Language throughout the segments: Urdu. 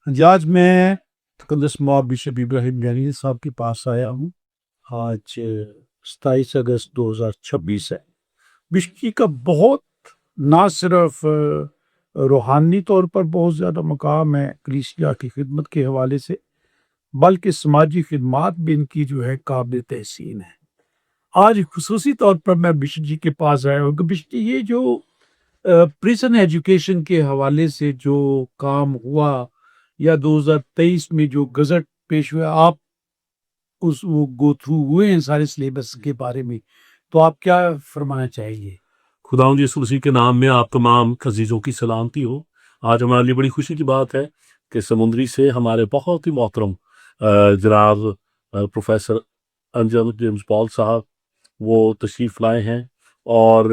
جی آج میں تقدس ماب بشپ ابراہیم جانی صاحب کے پاس آیا ہوں۔ آج 27 اگست 2026 ہے۔ بشپی کا بہت نہ صرف روحانی طور پر بہت زیادہ مقام ہے کلیسیا کی خدمت کے حوالے سے، بلکہ سماجی خدمات بھی ان کی جو ہے قابل تحسین ہے۔ آج خصوصی طور پر میں بشپ جی کے پاس آیا ہوں کہ بشپ جی یہ جو پریزن ایجوکیشن کے حوالے سے جو کام ہوا یا 2023 میں جو گزٹ پیش ہوا، آپ وہ گو تھرو ہوئے ہیں سارے سلیبس کے بارے میں، تو آپ کیا فرمانا چاہیں گے؟ خداوند یسوع مسیح کے نام میں آپ تمام عزیزوں کی سلامتی ہو۔ آج ہمارے لیے بڑی خوشی کی بات ہے کہ سمندری سے ہمارے بہت ہی محترم جناب پروفیسر انجم جیمز پال صاحب وہ تشریف لائے ہیں، اور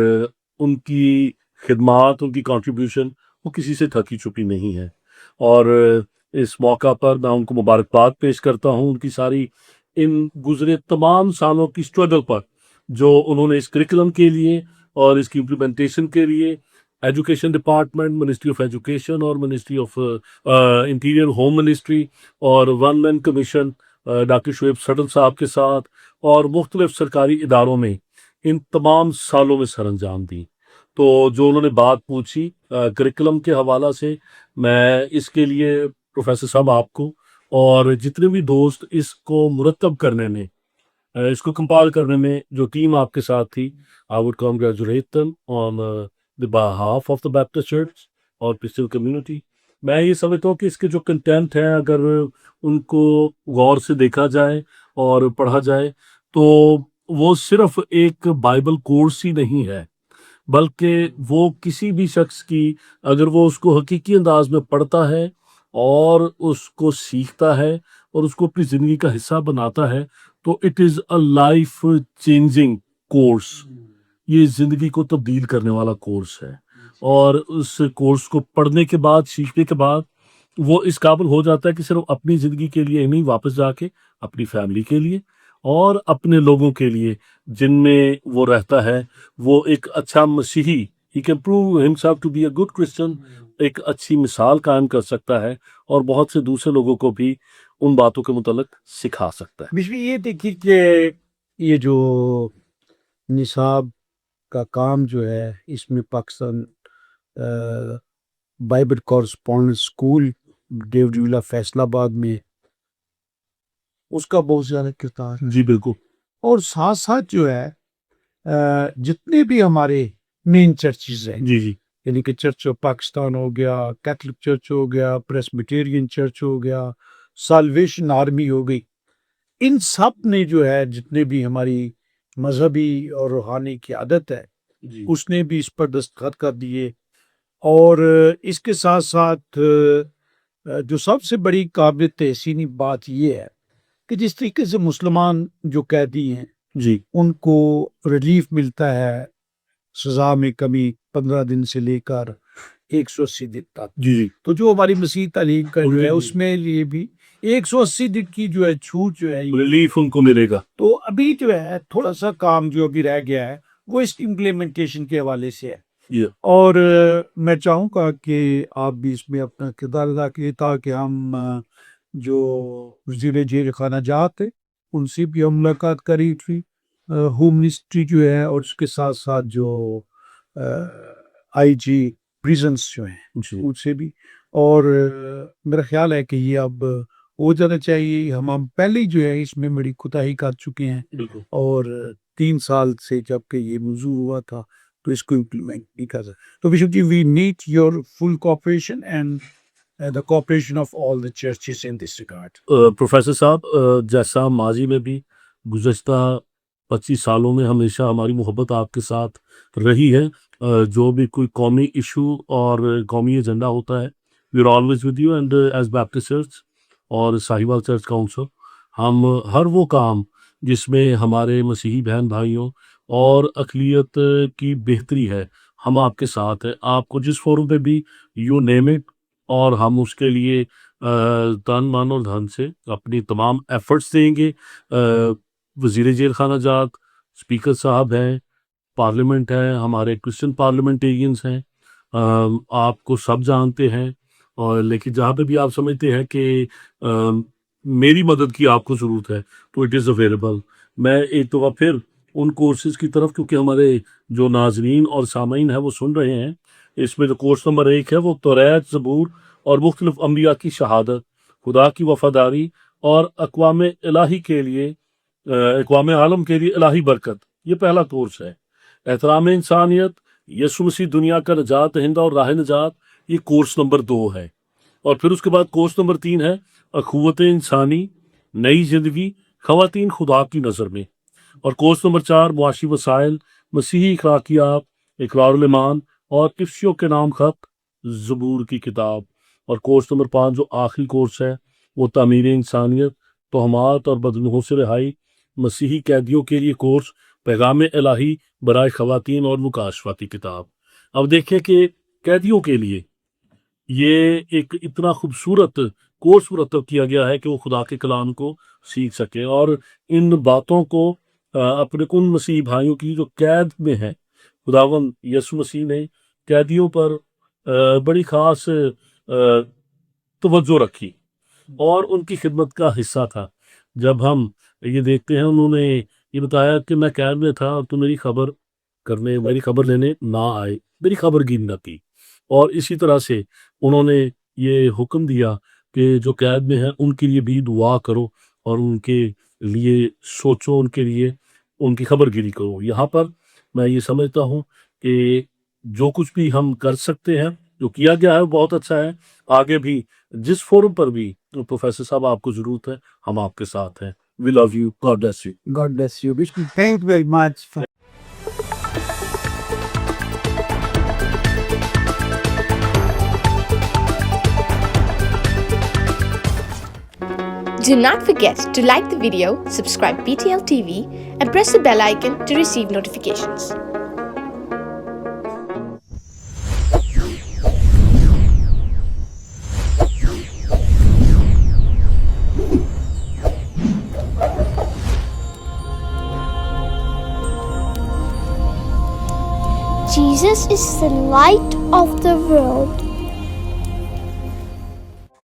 ان کی خدمات، ان کی کنٹریبیوشن وہ کسی سے تھکی چھپی نہیں ہے، اور اس موقع پر میں ان کو مبارکباد پیش کرتا ہوں ان کی ساری ان گزرے تمام سالوں کی اسٹرگل پر جو انہوں نے اس کریکولم کے لیے اور اس کی امپلیمنٹیشن کے لیے education department, ministry of education اور ministry of interior home ministry اور one man commission doctor Shoaib Suddle صاحب کے ساتھ اور مختلف سرکاری اداروں میں ان تمام سالوں میں سر انجام دی۔ تو جو انہوں نے بات پوچھی کریکولم کے حوالہ سے، میں اس کے لیے پروفیسر صاحب آپ کو اور جتنے بھی دوست اس کو مرتب کرنے میں، اس کو کمپائل کرنے میں جو ٹیم آپ کے ساتھ تھی، I would congratulate them on the behalf of the Baptist Church اور Christian community۔ میں یہ سمجھتا ہوں کہ اس کے جو کنٹینٹ ہیں اگر ان کو غور سے دیکھا جائے اور پڑھا جائے تو وہ صرف ایک بائبل کورس ہی نہیں ہے، بلکہ وہ کسی بھی شخص کی اگر وہ اس کو حقیقی انداز میں پڑھتا ہے اور اس کو سیکھتا ہے اور اس کو اپنی زندگی کا حصہ بناتا ہے تو it is a life changing course. یہ زندگی کو تبدیل کرنے والا کورس ہے، اور اس کورس کو پڑھنے کے بعد، سیکھنے کے بعد وہ اس قابل ہو جاتا ہے کہ صرف اپنی زندگی کے لیے نہیں، واپس جا کے اپنی فیملی کے لیے اور اپنے لوگوں کے لیے جن میں وہ رہتا ہے، وہ ایک اچھا مسیحی، he can prove himself to be a good Christian، ایک اچھی مثال قائم کر سکتا ہے اور بہت سے دوسرے لوگوں کو بھی ان باتوں کے متعلق سکھا سکتا ہے۔ بشپ یہ دیکھیے کہ یہ جو نصاب کا کام جو ہے اس میں Pakistan Bible correspondence school David ویلا فیصل آباد میں اس کا بہت زیادہ کردار ہے۔ جی بالکل۔ اور ساتھ ساتھ جو ہے جتنے بھی ہمارے مین چرچز ہیں، جی یعنی کہ چرچ آف پاکستان ہو گیا، کیتھولک چرچ ہو گیا، پریسبیٹیرین چرچ ہو گیا، سالویشن آرمی ہو گئی، ان سب نے جو ہے جتنے بھی ہماری مذہبی اور روحانی قیادت ہے جی اس نے بھی اس پر دستخط کر دیے۔ اور اس کے ساتھ ساتھ جو سب سے بڑی قابل تحسینی بات یہ ہے کہ جس طریقے سے مسلمان جو قیدی ہیں جی ان کو ریلیف ملتا ہے، سزا میں کمی 15 دن سے لے کر 180 دن تک، جی تو جو ہماری مسیح تعلیم کا جو ہے اس میں یہ بھی 180 دن کی جو ہے چھوٹ جو ہے ریلیف ان کو ملے گا۔ تو ابھی جو ہے تھوڑا سا کام جو ابھی رہ گیا ہے وہ اس امپلیمنٹیشن کے حوالے سے ہے، اور میں چاہوں گا کہ آپ بھی اس میں اپنا کردار ادا کیے تاکہ ہم جو وزیر جیل خانہ جات ہے ان سے بھی ہم ملاقات کری تھی، ہوم منسٹری جو ہے، اور اس کے ساتھ ساتھ جو آئی جی پریزنس جو ہیں ان سے بھی، اور میرا خیال ہے کہ یہ اب ہو جانا چاہیے۔ ہم پہلے جو ہے اس میں بڑی کوتاہی کر چکے ہیں، بالکل۔ اور 3 سال سے جب کہ یہ موضوع ہوا تھا تو اس کو امپلیمنٹ نہیں کر سکتے۔ تو bishop ji we need your full cooperation and the cooperation of all the churches in this regard۔ Professor صاحب، جیسا ماضی میں بھی گزشتہ 25 سالوں میں ہمیشہ ہماری محبت آپ کے ساتھ رہی ہے، جو بھی کوئی قومی ایشو اور قومی ایجنڈا ہوتا ہے we are always with you, and as Baptist church اور ساہیوال چرچ کاؤنسل ہم ہر وہ کام جس میں ہمارے مسیحی بہن بھائیوں اور اقلیت کی بہتری ہے ہم آپ کے ساتھ ہیں۔ آپ کو جس فورم پہ بھی یو نیم اٹ، اور ہم اس کے لیے تن من اور دھن سے اپنی تمام ایفرٹس دیں گے۔ وزیر جیل خانہ جات، اسپیکر صاحب ہیں، پارلیمنٹ ہے، ہمارے کرسچن پارلیمنٹیرینز ہیں، آپ کو سب جانتے ہیں، اور لیکن جہاں پہ بھی آپ سمجھتے ہیں کہ میری مدد کی آپ کو ضرورت ہے تو اٹ از اویلیبل. میں ایک دفعہ پھر ان کورسز کی طرف، کیونکہ ہمارے جو ناظرین اور سامعین ہیں وہ سن رہے ہیں، اس میں جو کورس نمبر 1 ہے وہ توریت، زبور اور مختلف انبیاء کی شہادت، خدا کی وفاداری اور اقوام الہی کے لیے اقوام عالم کے لیے الہی برکت، یہ پہلا کورس ہے. احترام انسانیت، یسوع مسیح دنیا کا نجات دہندہ اور راہ نجات، یہ کورس نمبر 2 ہے. اور پھر اس کے بعد کورس نمبر 3 ہے اخوت انسانی، نئی زندگی خواتین خدا کی نظر میں. اور کورس نمبر 4 معاشی وسائل، مسیحی اخلاقیات، اقرار الایمان اور افشیوں کے نام خط، زبور کی کتاب. اور کورس نمبر 5 جو آخری کورس ہے وہ تعمیر انسانیت، توہمات اور بدگموں سے رہائی، مسیحی قیدیوں کے لیے کورس، پیغام الہی برائے خواتین اور مکاشفاتی کتاب. اب دیکھیں کہ قیدیوں کے لیے یہ ایک اتنا خوبصورت کورس مرتب کیا گیا ہے کہ وہ خدا کے کلام کو سیکھ سکیں اور ان باتوں کو اپنے ان مسیحی بھائیوں کی جو قید میں ہیں. خداوند یسوع مسیح نے قیدیوں پر بڑی خاص توجہ رکھی اور ان کی خدمت کا حصہ تھا. جب ہم یہ دیکھتے ہیں، انہوں نے یہ بتایا کہ میں قید میں تھا اور تو میری خبر لینے نہ آئے، میری خبر گیری نہ کی. اور اسی طرح سے انہوں نے یہ حکم دیا کہ جو قید میں ہیں ان کے لیے بھی دعا کرو اور ان کے لیے سوچو، ان کے لیے ان کی خبر گیری کرو. یہاں پر میں یہ سمجھتا ہوں کہ جو کچھ بھی ہم کر سکتے ہیں، جو کیا گیا ہے وہ بہت اچھا ہے. آگے بھی جس فورم پر بھی پروفیسر صاحب آپ کو ضرورت ہے ہم آپ کے ساتھ ہیں. We love you. God bless you. God bless you. Bishop, thank you very much. Do not forget to like the video, subscribe PTL TV, and press the bell icon to receive notifications. Jesus is the light of the world.